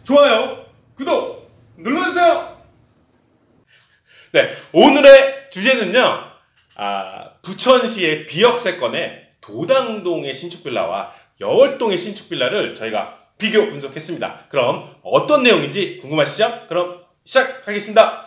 좋아요, 구독 눌러주세요. 네, 오늘의 주제는요, 부천시의 비역세권의 도당동의 신축빌라와 여월동의 신축빌라를 저희가 비교 분석했습니다. 그럼 어떤 내용인지 궁금하시죠? 그럼 시작하겠습니다.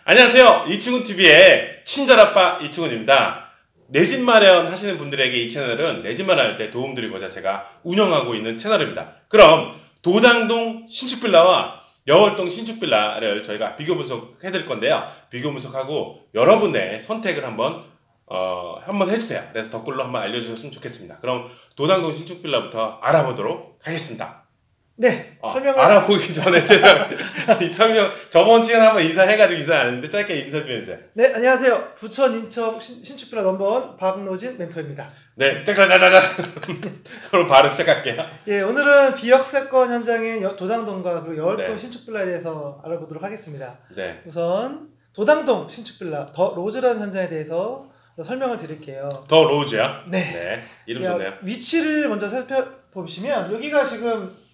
안녕하세요. 이충훈TV의 친절아빠 이충훈입니다. 내 집 마련 하시는 분들에게 이 채널은 내 집 마련할 때 도움드리고자 제가 운영하고 있는 채널입니다. 그럼 도당동 신축빌라와 여월동 신축빌라를 저희가 비교 분석해 드릴 건데요. 비교 분석하고 여러분의 선택을 한번 해주세요. 그래서 댓글로 한번 알려주셨으면 좋겠습니다. 그럼 도당동 신축빌라부터 알아보도록 하겠습니다. 네, 설명을 알아보기 전에 이 설명 저번 시간에 한번 인사해가지고 인사 안 했는데 짧게 인사 좀 해주세요. 네, 안녕하세요. 부천 인천 신축빌라 넘버원 박노진 멘토입니다. 네, 짜자자자자. 그럼 바로 시작할게요. 예, 오늘은 비역세권 현장인 도당동과 그리고 여월동 네. 신축빌라에 대해서 알아보도록 하겠습니다. 네. 우선 도당동 신축빌라 더 로즈라는 현장에 대해서 설명을 드릴게요. 더 로즈요? 네. 네. 이름 좋네요. 위치를 먼저 살펴보시면 여기가 지금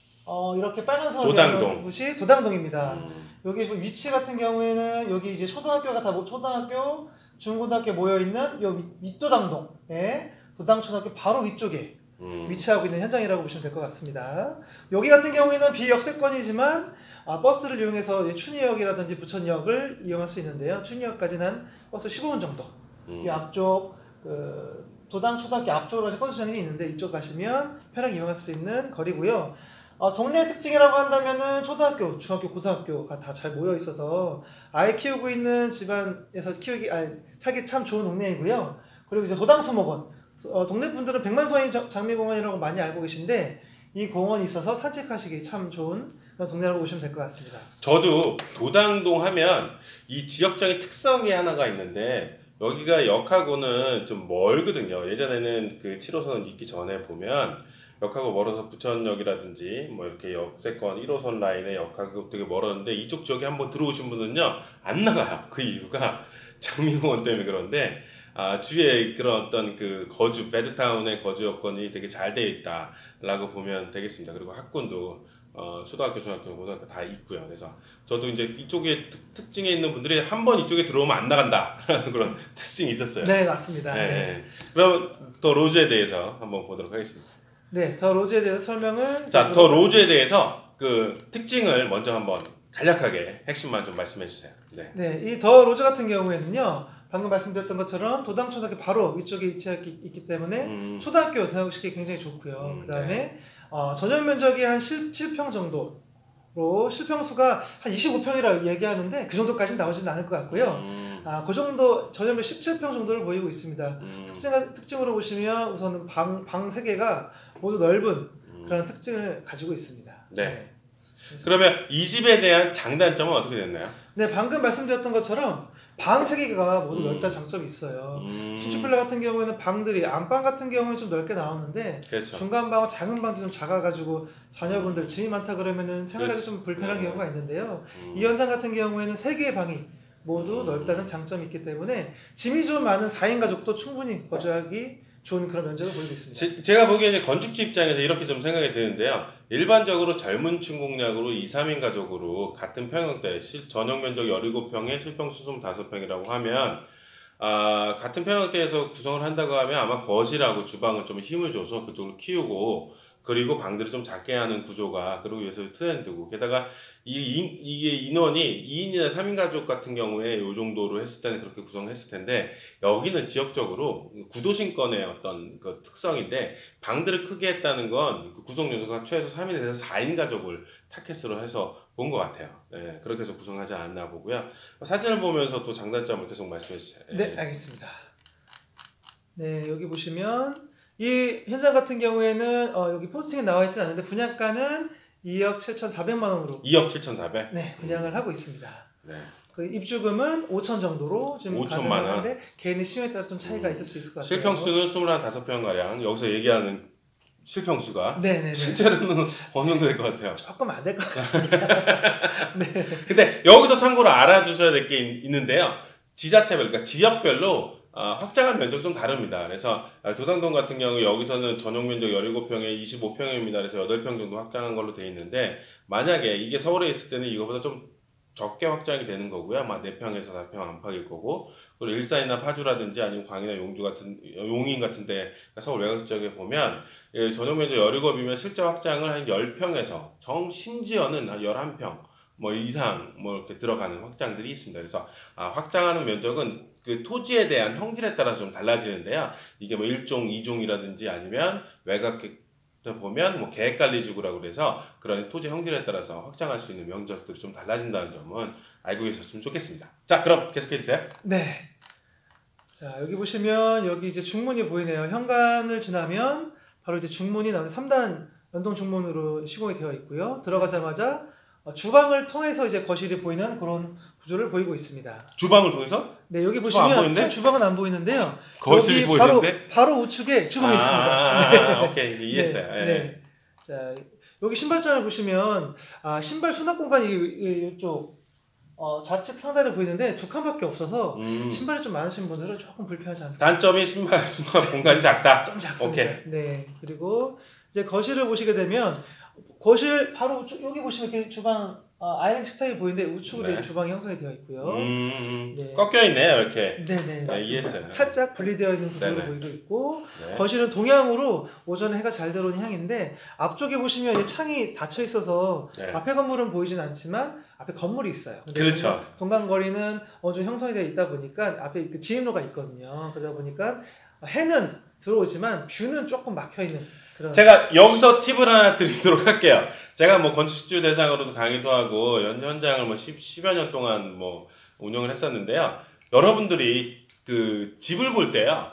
이렇게 빨간 선으로 도당동. 곳이 도당동입니다. 여기 지금 위치 같은 경우에는 여기 이제 초등학교가 다 초등학교, 중고등학교 모여 있는 요 윗도당동에 도당초등학교 바로 위쪽에 위치하고 있는 현장이라고 보시면 될 것 같습니다. 여기 같은 경우에는 비역세권이지만 버스를 이용해서 춘희역이라든지 부천역을 이용할 수 있는데요. 춘희역까지는 한 버스 15분 정도. 이 앞쪽 도당초등학교 앞쪽으로 버스정이 있는데 이쪽 가시면 편하게 이용할 수 있는 거리고요. 동네 특징이라고 한다면은 초등학교, 중학교, 고등학교가 다 잘 모여 있어서 아이 키우고 있는 집안에서 살기 참 좋은 동네이고요. 그리고 이제 도당수목원, 동네 분들은 백만송이 장미공원이라고 많이 알고 계신데 이 공원이 있어서 산책하시기 참 좋은 동네라고 보시면 될 것 같습니다. 저도 도당동 하면 이 지역적인 특성이 하나가 있는데 여기가 역하고는 좀 멀거든요. 예전에는 그 7호선 있기 전에 보면 역하고 멀어서 부천역이라든지 뭐 이렇게 역세권 1호선 라인의 역하고 되게 멀었는데 이쪽 지역에 한번 들어오신 분은요 안 나가요. 그 이유가 장미공원 때문에 그런데 주위에 그런 어떤 그 거주 베드타운의 거주 여건이 되게 잘 되어 있다라고 보면 되겠습니다. 그리고 학군도 초등학교, 중학교, 고등학교 다 있고요. 그래서 저도 이제 이쪽에 특징에 있는 분들이 한번 이쪽에 들어오면 안 나간다라는 그런 특징이 있었어요. 네, 맞습니다. 네. 네. 그럼 더 로즈에 대해서 한번 보도록 하겠습니다. 네, 더 로즈에 대해서 설명을. 자, 더 로즈에 대해서 그 특징을 먼저 한번 간략하게 핵심만 좀 말씀해 주세요. 네. 네, 이 더 로즈 같은 경우에는요, 방금 말씀드렸던 것처럼 도당초등학교 바로 위쪽에 위치하고 있기 때문에 초등학교 등하시기 굉장히 좋고요. 그 다음에 전용 면적이 한 17평 정도로 실평수가 한 25평이라고 얘기하는데 그 정도까지는 나오지는 않을 것 같고요. 그 정도 전용면 17평 정도를 보이고 있습니다. 특징으로 보시면 우선은 방 3개가 모두 넓은 그런 특징을 가지고 있습니다. 네. 그러면 이 집에 대한 장단점은 어떻게 됐나요? 네, 방금 말씀드렸던 것처럼 방 3개가 모두 넓다는 장점이 있어요. 신축빌라 같은 경우에는 방들이 안방 같은 경우는 좀 넓게 나오는데 그렇죠. 중간 방과 작은 방도 좀 작아가지고 자녀분들 짐이 많다 그러면은 생활하기 좀 불편한 경우가 있는데요. 이 현장 같은 경우에는 3개의 방이 모두 넓다는 장점이 있기 때문에 짐이 좀 많은 4인 가족도 충분히 거주하기 좋은 그런 면적을 보이고 있습니다. 제가 보기에는 건축주 입장에서 이렇게 좀 생각이 드는데요. 일반적으로 젊은 층 공략으로 2, 3인 가족으로 같은 평형대 전용 면적 17평에 실평수 25평이라고 하면 같은 평형대에서 구성을 한다고 하면 아마 거실하고 주방은 좀 힘을 줘서 그쪽을 키우고 그리고 방들을 좀 작게 하는 구조가 그러기 위해서 트렌드고 게다가 이게 인원이 2인이나 3인 가족 같은 경우에 이 정도로 했을 때는 그렇게 구성했을 텐데 여기는 지역적으로 구도심권의 어떤 그 특성인데 방들을 크게 했다는 건 구성 요소가 최소 3인에서 4인 가족을 타켓으로 해서 본 것 같아요. 네, 그렇게 해서 구성하지 않나 보고요. 사진을 보면서 또 장단점을 계속 말씀해 주세요. 네, 알겠습니다. 네, 여기 보시면 이 현장 같은 경우에는 여기 포스팅에 나와 있지 않은데 분양가는 2억 7,400만 원으로 2억 7,400? 네, 분양을 하고 있습니다. 네. 그 입주금은 5천 정도로 지금 5천만 가능한데 개인의 신용에 따라 좀 차이가 있을 수 있을 것 같아요. 실평수는 25평 가량. 여기서 얘기하는 실평수가 네네네. 실제로는 어느 정도 될 것 같아요. 조금 안 될 것 같습니다. 네. 근데 여기서 참고로 알아두셔야 될 게 있는데요. 지자체별, 그러니까 지역별로 확장한 면적이 좀 다릅니다. 그래서 도당동 같은 경우 여기서는 전용 면적 17평에 25평입니다. 그래서 8평 정도 확장한 걸로 되어 있는데 만약에 이게 서울에 있을 때는 이거보다 좀 적게 확장이 되는 거고요. 아마 4평에서 4평 안팎일 거고 그리고 일산이나 파주라든지 아니면 광이나 용주 같은 용인 같은 데 서울 외곽 지역에 보면 전용 면적 17이면 실제 확장을 한 10평에서 심지어는 한 11평 뭐 이상 뭐 이렇게 들어가는 확장들이 있습니다. 그래서 확장하는 면적은 그 토지에 대한 형질에 따라서 좀 달라지는데요. 이게 뭐 1종, 2종이라든지 아니면 외곽 보면 뭐 계획관리지구라고 그래서 그런 토지 형질에 따라서 확장할 수 있는 면적들이 좀 달라진다는 점은 알고 계셨으면 좋겠습니다. 자, 그럼 계속해 주세요. 네. 자, 여기 보시면 여기 이제 중문이 보이네요. 현관을 지나면 바로 이제 중문이 나오는 3단 연동 중문으로 시공이 되어 있고요. 들어가자마자 주방을 통해서 이제 거실이 보이는 그런 구조를 보이고 있습니다. 주방을 통해서? 네, 여기 주방 보시면 지금 주방은 안 보이는데요. 거실이 여기 보이는데? 바로 우측에 주방이 있습니다. 오케이, 이해했어요. 네, 네. 자, 여기 신발장을 보시면 신발 수납 공간이 이쪽 좌측 상단에 보이는데 2칸밖에 없어서 신발이 좀 많으신 분들은 조금 불편하지 않을까. 단점이 신발 수납 공간이 작다. 좀 작습니다. 오케이. 네. 그리고 이제 거실을 보시게 되면 거실 바로 우측, 여기 보시면 이렇게 주방 아이랜드 식탁이 보이는데 우측으로 네. 주방이 형성이 되어 있고요. 네. 꺾여 있네요, 이렇게. 네네, 맞습니다. 이해했어요. 살짝 분리되어 있는 구조로 네네. 보이고 있고 네. 거실은 동향으로 오전에 해가 잘 들어오는 향인데 앞쪽에 보시면 이제 창이 닫혀 있어서 네. 앞에 건물은 보이진 않지만 앞에 건물이 있어요. 그렇죠. 동간거리는 어느 정도 형성이 되어 있다 보니까 앞에 그 지임로가 있거든요. 그러다 보니까 해는 들어오지만 뷰는 조금 막혀 있는 그런. 제가 여기서 팁을 하나 드리도록 할게요. 제가 뭐 건축주 대상으로도 강의도 하고 현장을 뭐 10여 년 동안 뭐 운영을 했었는데요. 여러분들이 그 집을 볼 때요.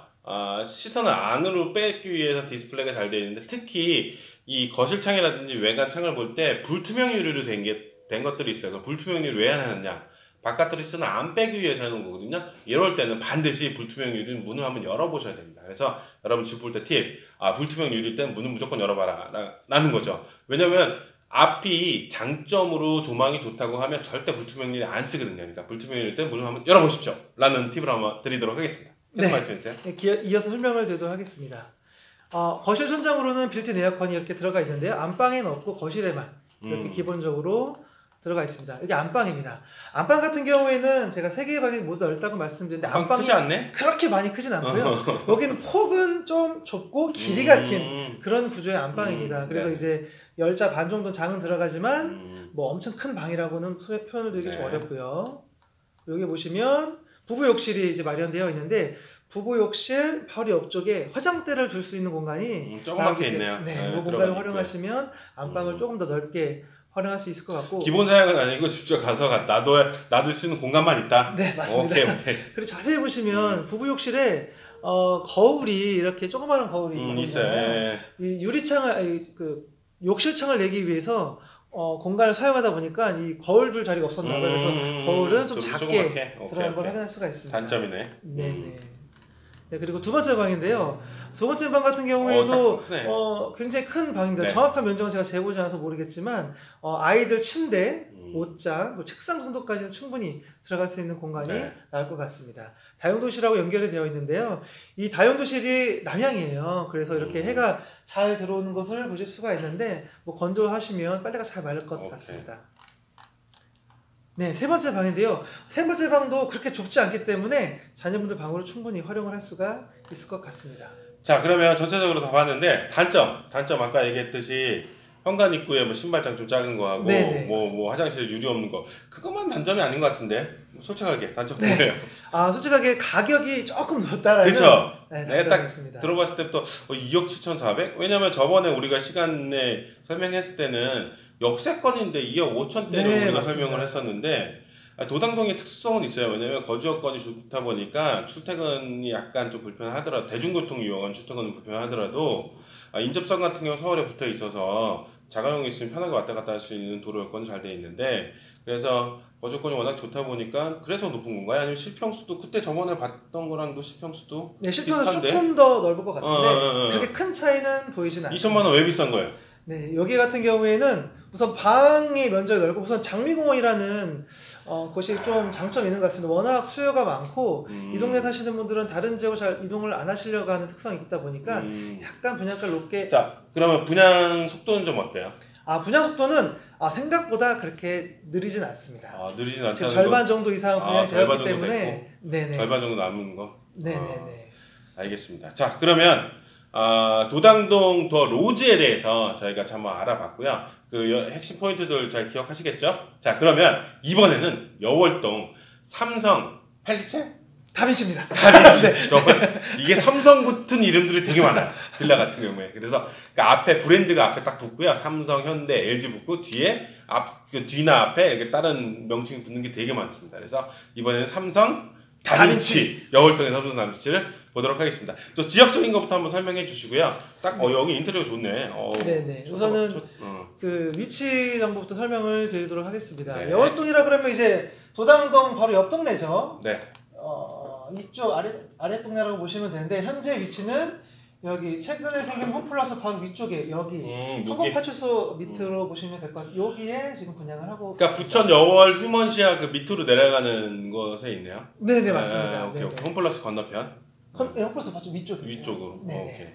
시선을 안으로 빼기 위해서 디스플레이가 잘 되어 있는데 특히 이 거실 창이라든지 외관 창을 볼 때 불투명 유리로 된 것들이 있어요. 그 불투명 유리 왜 하느냐? 바깥으로 시선을 안 빼기 위해서 하는 거거든요. 이럴 때는 반드시 불투명 유리는 문을 한번 열어보셔야 됩니다. 그래서 여러분 집 볼 때 팁, 불투명 유리일 때는 문은 무조건 열어봐라 라는 거죠. 왜냐면 앞이 장점으로 조망이 좋다고 하면 절대 불투명 유리 안 쓰거든요. 그러니까 불투명 유리일 때 문을 한번 열어보십시오 라는 팁을 한번 드리도록 하겠습니다. 계속 네. 말씀해주세요. 네, 이어서 설명을 드리도록 하겠습니다. 거실 천장으로는 빌트인 에어컨이 이렇게 들어가 있는데요. 안방에는 없고 거실에만 이렇게 기본적으로 들어가 있습니다. 여기 안방입니다. 안방 같은 경우에는 제가 3개의 방이 모두 넓다고 말씀드렸는데 안방이 크지 않네? 그렇게 많이 크진 않고요. 여기는 폭은 좀 좁고 길이가 긴 그런 구조의 안방입니다. 그래서 네. 이제 10자 반 정도 장은 들어가지만 뭐 엄청 큰 방이라고는 표현을 드리기 좀 어렵고요. 여기 보시면 부부 욕실이 이제 마련되어 있는데 부부 욕실 바로 옆쪽에 화장대를 둘 수 있는 공간이 조그맣게 있네요. 네, 그 공간을 활용하시면 안방을 조금 더 넓게 활용할 수 있을 것 같고 기본 사양은 아니고 직접 가서 놔둘 수 있는 공간만 있다? 네, 맞습니다. 오케이. 그리고 자세히 보시면 부부 욕실에 거울이 이렇게 조그마한 거울이 있어요. 이 유리창을 그 욕실 창을 내기 위해서 공간을 사용하다 보니까 이 거울 둘 자리가 없었나 봐요. 그래서 거울은 좀 작게 들어간 걸 확인할 수가 있습니다. 단점이네. 네네. 네, 그리고 두 번째 방인데요. 두 번째 방 같은 경우에도 굉장히 큰 방입니다. 네. 정확한 면적은 제가 재보지 않아서 모르겠지만 아이들 침대, 옷장, 뭐 책상 정도까지는 충분히 들어갈 수 있는 공간이 나올 것 같습니다. 다용도실하고 연결이 되어 있는데요. 이 다용도실이 남향이에요. 그래서 이렇게 해가 잘 들어오는 것을 보실 수가 있는데 뭐 건조하시면 빨래가 잘 마를 것 같습니다. 네, 세 번째 방인데요. 세 번째 방도 그렇게 좁지 않기 때문에 자녀분들 방으로 충분히 활용을 할 수가 있을 것 같습니다. 자, 그러면 전체적으로 다 봤는데 단점 아까 얘기했듯이 현관 입구에 뭐 신발장 좀 작은 거 하고 뭐 화장실 유리 없는 거 그것만 단점이 아닌 것 같은데 솔직하게 단점 뭐예요? 솔직하게 가격이 조금 높다라는 그렇죠. 내가 딱 들어봤을 때부터 2억 7,400? 왜냐면 저번에 우리가 시간에 설명했을 때는 역세권인데 2억 5천대로 우리가 맞습니다. 설명을 했었는데 도당동의 특수성은 있어요. 왜냐면 거주 여건이 좋다 보니까 출퇴근이 약간 좀 불편하더라도 대중교통 이용한 출퇴근은 불편하더라도 인접성 같은 경우 서울에 붙어 있어서 자가용이 있으면 편하게 왔다 갔다 할 수 있는 도로 여건이 잘 돼 있는데 그래서 거주권이 워낙 좋다 보니까 그래서 높은 건가요? 아니면 실평수도 그때 저번에 봤던 거랑도 실평수도 실평수 조금 더 넓을 것 같은데 그렇게 큰 차이는 보이진 않습니다. 2천만 원 왜 비싼 거예요? 네, 여기 같은 경우에는 우선 방의 면적이 넓고 우선 장미공원이라는 곳이 좀 장점이 있는 것 같습니다. 워낙 수요가 많고 이 동네 사시는 분들은 다른 지역으로 잘 이동을 안 하시려고 하는 특성이 있다 보니까 약간 분양가를 높게. 자, 그러면 분양 속도는 좀 어때요? 분양 속도는 생각보다 그렇게 느리진 않습니다. 느리진 않다는 지금 절반 정도 이상 분양이 절반 되었기 정도 때문에 네네. 절반 정도 남은 거? 네네네. 알겠습니다. 자, 그러면 도당동 더 로즈에 대해서 저희가 한번 알아봤고요. 그 핵심 포인트들 잘 기억하시겠죠? 자, 그러면 이번에는 여월동 삼성 팰리체? 다빈치입니다. 다빈치. 이게 삼성 붙은 이름들이 되게 많아요. 빌라 같은 경우에. 그래서 그 앞에 브랜드가 앞에 딱 붙고요. 삼성, 현대, LG 붙고 뒤에 그 뒤나 앞에 이렇게 다른 명칭이 붙는 게 되게 많습니다. 그래서 이번에는 삼성 다빈치 여월동의 삼성 다빈치를 보도록 하겠습니다. 또 지역적인 것부터 한번 설명해 주시고요. 딱 여기 인테리어가 좋네. 네네. 우선은 그 위치 정보부터 설명을 드리도록 하겠습니다. 네. 여월동이라 그러면 이제 도당동 바로 옆 동네죠. 네. 이쪽 아래 동네라고 보시면 되는데 현재 위치는 여기 최근에 생긴 홈플러스 바로 위쪽에 여기 성공파출소 밑으로 보시면 될 것 같아요. 여기에 지금 분양을 하고. 그러니까 부천 여월 휴먼시아 그 밑으로 내려가는 곳에 있네요. 네네 맞습니다. 오케이. 홈플러스 건너편. 홈플러스 바로 위쪽으로. 오케이.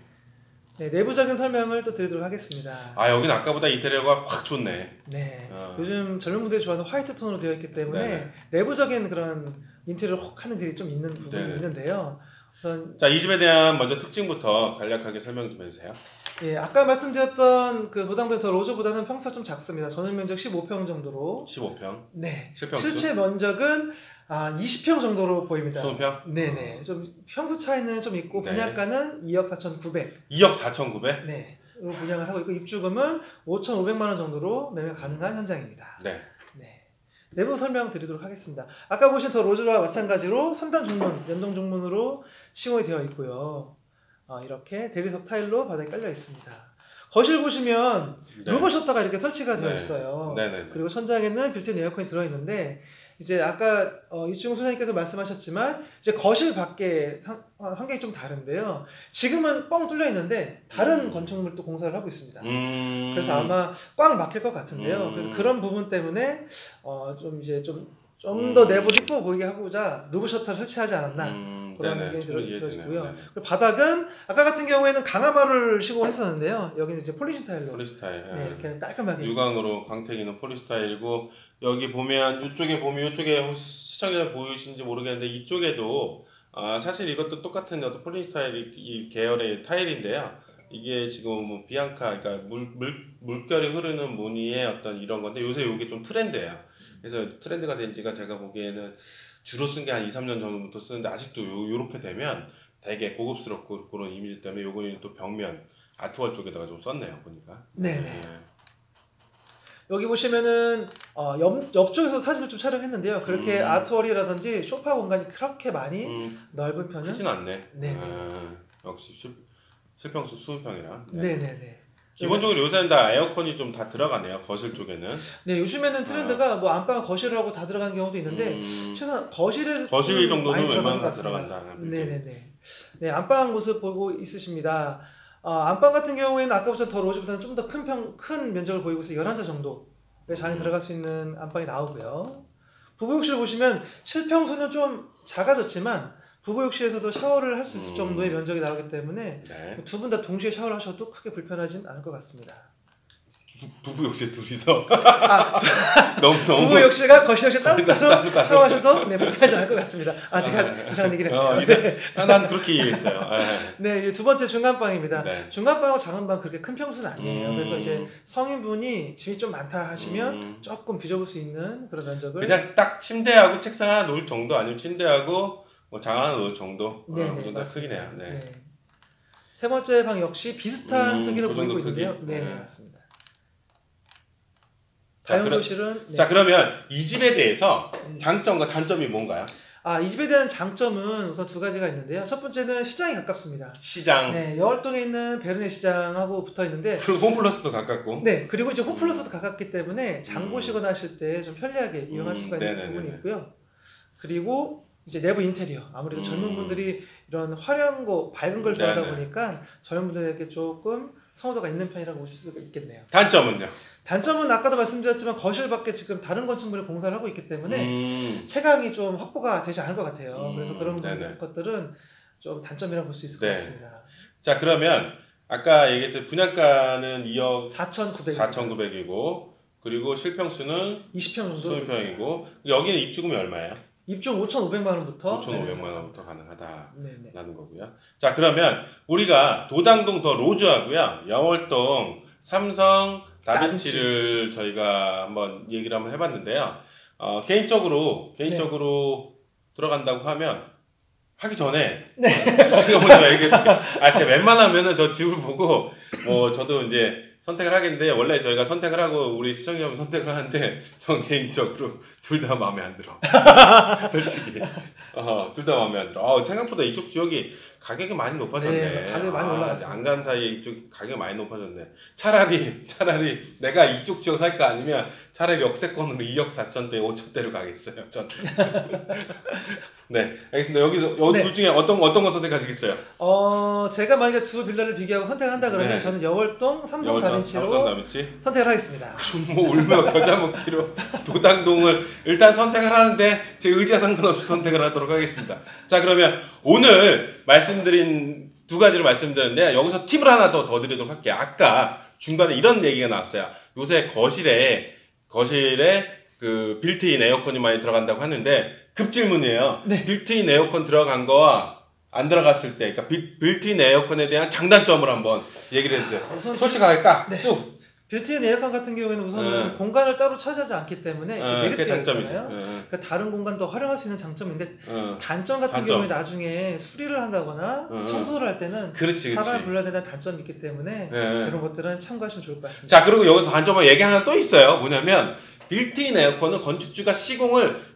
네, 내부적인 설명을 또 드리도록 하겠습니다. 여긴 아까보다 인테리어가 확 좋네. 네. 요즘 젊은 분들이 좋아하는 화이트 톤으로 되어 있기 때문에 내부적인 그런 인테리어를 혹 하는 게 좀 있는 부분이 있는데요. 우선 자, 이 집에 대한 먼저 특징부터 간략하게 설명 좀 해주세요. 예, 아까 말씀드렸던 그 도당동 더 로즈보다는 평수가 좀 작습니다. 전용 면적 15평 정도로. 15평. 네. 실평수? 실제 면적은 20평 정도로 보입니다. 20평? 네네. 좀 평수 차이는 좀 있고 분양가는 2억 4,900. 2억 4,900? 네. 로 분양을 하고 있고 입주금은 5,500만 원 정도로 매매 가능한 현장입니다. 네. 내부 설명 드리도록 하겠습니다. 아까 보신 더 로즈와 마찬가지로 3단 중문, 연동 중문으로 시공이 되어 있고요. 이렇게 대리석 타일로 바닥에 깔려 있습니다. 거실 보시면 루버 셔터가 이렇게 설치가 되어 있어요. 그리고 천장에는 빌트인 에어컨이 들어있는데 이제 아까 이충훈 소장님께서 말씀하셨지만 이제 거실 밖에 환경이 좀 다른데요. 지금은 뻥 뚫려 있는데 다른 건축물도 공사를 하고 있습니다. 그래서 아마 꽉 막힐 것 같은데요. 그래서 그런 부분 때문에 좀 이제 좀 더 내부 이뻐 보이게 하고자 루브 셔터를 설치하지 않았나 그런 의견이 들어지고요. 그리고 바닥은 아까 같은 경우에는 강화마루를 시공했었는데요. 여기는 이제 폴리스타일로. 폴리스타일. 이렇게 깔끔하게. 유광으로 광택이는 폴리스타일이고 여기 보면 이쪽에 시청자 보이시는지 모르겠는데 이쪽에도 사실 이것도 똑같은 어떤 폴리스타일 이 계열의 타일인데요. 이게 지금 뭐 비앙카 그러니까 물결이 흐르는 무늬의 어떤 이런 건데 요새 이게 좀 트렌드예요. 그래서 트렌드가 된 지가 제가 보기에는 주로 쓴 게 한 2, 3년 전부터 쓰는데 아직도 요렇게 되면 되게 고급스럽고 그런 이미지 때문에 요거는 또 벽면 아트월 쪽에다가 좀 썼네요 보니까. 네네. 여기 보시면은 옆쪽에서 사진을 좀 촬영했는데요. 그렇게 아트월이라든지 소파 공간이 그렇게 많이 넓은 편은 크진 않네. 네네. 역시 실평수 20평이라. 네네네. 기본적으로 요새는 다 에어컨이 좀 다 들어가네요. 거실 쪽에는. 네, 요즘에는 트렌드가 뭐 안방 거실하고 다 들어가는 경우도 있는데 최소한 거실 정도는 웬만하면 다 들어간다. 네네네. 네, 안방 모습 보고 있으십니다. 안방 같은 경우에는 아까부터 더 로즈보다는 좀 더 큰 면적을 보이고 있어요. 11자 정도의 잔이 들어갈 수 있는 안방이 나오고요. 부부욕실 보시면 실평수는 좀 작아졌지만 부부욕실에서도 샤워를 할 수 있을 정도의 면적이 나오기 때문에 두 분 다 동시에 샤워를 하셔도 크게 불편하진 않을 것 같습니다. 부부욕실 둘이서 너무 부부욕실과 거실욕실 따로 샤워하셔도 불편하지 않을 것 같습니다. 제가 이상한 얘기를 했네요. 난 그렇게 이해했어요. 네, 두 번째 중간방입니다. 중간방하고 작은방 그렇게 큰 평수는 아니에요. 그래서 이제 성인분이 짐이 좀 많다 하시면 조금 비좁을 수 있는 그런 면적을 그냥 딱 침대하고 책상 하나 놓을 정도 아니면 침대하고 뭐 장 하나 놓을 정도 그 정도 크기네요. 세 번째 방 역시 비슷한 크기를 보이고 있는데요. 네, 맞습니다. 자연도실은 자, 그러면 이 집에 대해서 장점과 단점이 뭔가요? 이 집에 대한 장점은 우선 두 가지가 있는데요. 첫 번째는 시장이 가깝습니다. 시장. 네, 여월동에 있는 베르네 시장하고 붙어 있는데 그리고 홈플러스도 가깝고. 네, 그리고 이제 홈플러스도 가깝기 때문에 장 보시거나 하실 때 좀 편리하게 이용할 수가 있는 부분이 있고요. 그리고 이제 내부 인테리어. 아무래도 젊은 분들이 이런 화려한 거, 밝은 걸 좋아하다 보니까 젊은 분들에게 조금 선호도가 있는 편이라고 볼 수가 있겠네요. 단점은요? 단점은 아까도 말씀드렸지만 거실밖에 지금 다른 건축물이 공사를 하고 있기 때문에 채광이 좀 확보가 되지 않을 것 같아요. 그래서 그런 것들은 좀 단점이라고 볼 수 있을 것 같습니다. 자, 그러면 아까 얘기했던 분양가는 2억 4,900이고 그리고 실평수는 20평 정도. 20평이고 여기는 입주금이 얼마예요? 입주금 5,500만 원부터 5,500만 원부터 가능하다라는 네네. 거고요. 자, 그러면 우리가 도당동 더 로즈하고요, 영월동 삼성 다빈치를 저희가 한번 얘기를 한번 해봤는데요. 개인적으로 들어간다고 하면 하기 전에 제가 먼저 얘기해볼게요. 제가 웬만하면은 저 집을 보고 저도 이제 선택을 하겠는데 원래 저희가 선택을 하고 우리 시청자분 선택을 하는데 전 개인적으로 둘 다 마음에 안 들어. 솔직히 둘 다 마음에 안 들어. 생각보다 이쪽 지역이 가격이 많이 높아졌네. 네, 가격이 많이 올라갔어요. 안 간 사이에 이쪽 가격이 많이 높아졌네. 차라리 내가 이쪽 지역 살까 아니면 차라리 역세권으로 2억 4천대 5천대로 가겠어요. 전. 네, 알겠습니다. 여기서 둘 중에 어떤 거 선택하시겠어요? 제가 만약에 두 빌라를 비교하고 선택한다 그러면 저는 영월동 삼성 다빈치로 선택을 하겠습니다. 그럼 뭐 울며 겨자 먹기로 도당동을 일단 선택을 하는데 제 의지와 상관없이 선택을 하도록 하겠습니다. 자, 그러면 오늘 말씀드린 두 가지를 말씀드렸는데 여기서 팁을 하나 더 드리도록 할게요. 아까 중간에 이런 얘기가 나왔어요. 요새 거실에 그 빌트인 에어컨이 많이 들어간다고 하는데 급질문이에요. 네. 빌트인 에어컨 들어간 거와 안 들어갔을 때, 그러니까 빌트인 에어컨에 대한 장단점을 한번 얘기를 해주세요. 우선 솔직하게 뚝. 빌트인 에어컨 같은 경우에는 우선은 공간을 따로 차지하지 않기 때문에 매립되어 있잖아요. 그러니까 다른 공간 더 활용할 수 있는 장점인데 단점 같은 경우에 나중에 수리를 한다거나 청소를 할 때는 사람을 불러야 되는 단점이 있기 때문에 이런 것들은 참고하시면 좋을 것 같습니다. 자, 그리고 여기서 단점은 얘기 하나 또 있어요. 뭐냐면 빌트인 에어컨은 건축주가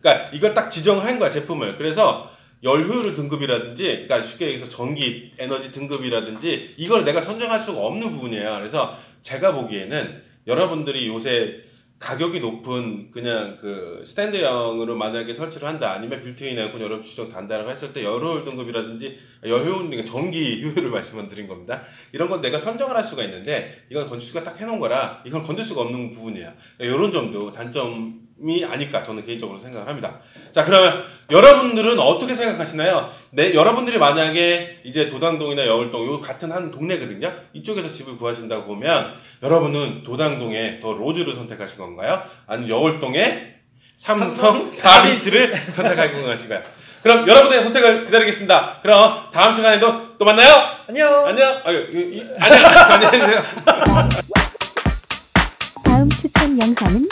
그러니까 이걸 딱 지정을 한 거야, 제품을. 그래서 열 효율 등급이라든지, 그러니까 쉽게 얘기해서 전기 에너지 등급이라든지 이걸 내가 선정할 수가 없는 부분이에요. 그래서 제가 보기에는 여러분들이 요새 가격이 높은 그냥 그 스탠드형으로 만약에 설치를 한다, 아니면 빌트인 에어컨 여러 지정 단다라고 했을 때 열효율 등급이라든지 열효율, 전기 효율을 말씀을 드린 겁니다. 이런 건 내가 선정을 할 수가 있는데 이건 건축주가 딱 해놓은 거라 이건 건들 수가 없는 부분이에요. 이런 점도 단점이 아닐까 저는 개인적으로 생각을 합니다. 자, 그러면 여러분들은 어떻게 생각하시나요? 여러분들이 만약에 이제 도당동이나 여울동 요 같은 한 동네거든요. 이쪽에서 집을 구하신다고 보면 여러분은 도당동에 더 로즈를 선택하실 건가요? 아니면 여울동에 삼성 다빈치를 선택할 건가요? 그럼 여러분의 선택을 기다리겠습니다. 그럼 다음 시간에도 또 만나요. 안녕. 안녕히 계세요. 다음 추천 영상은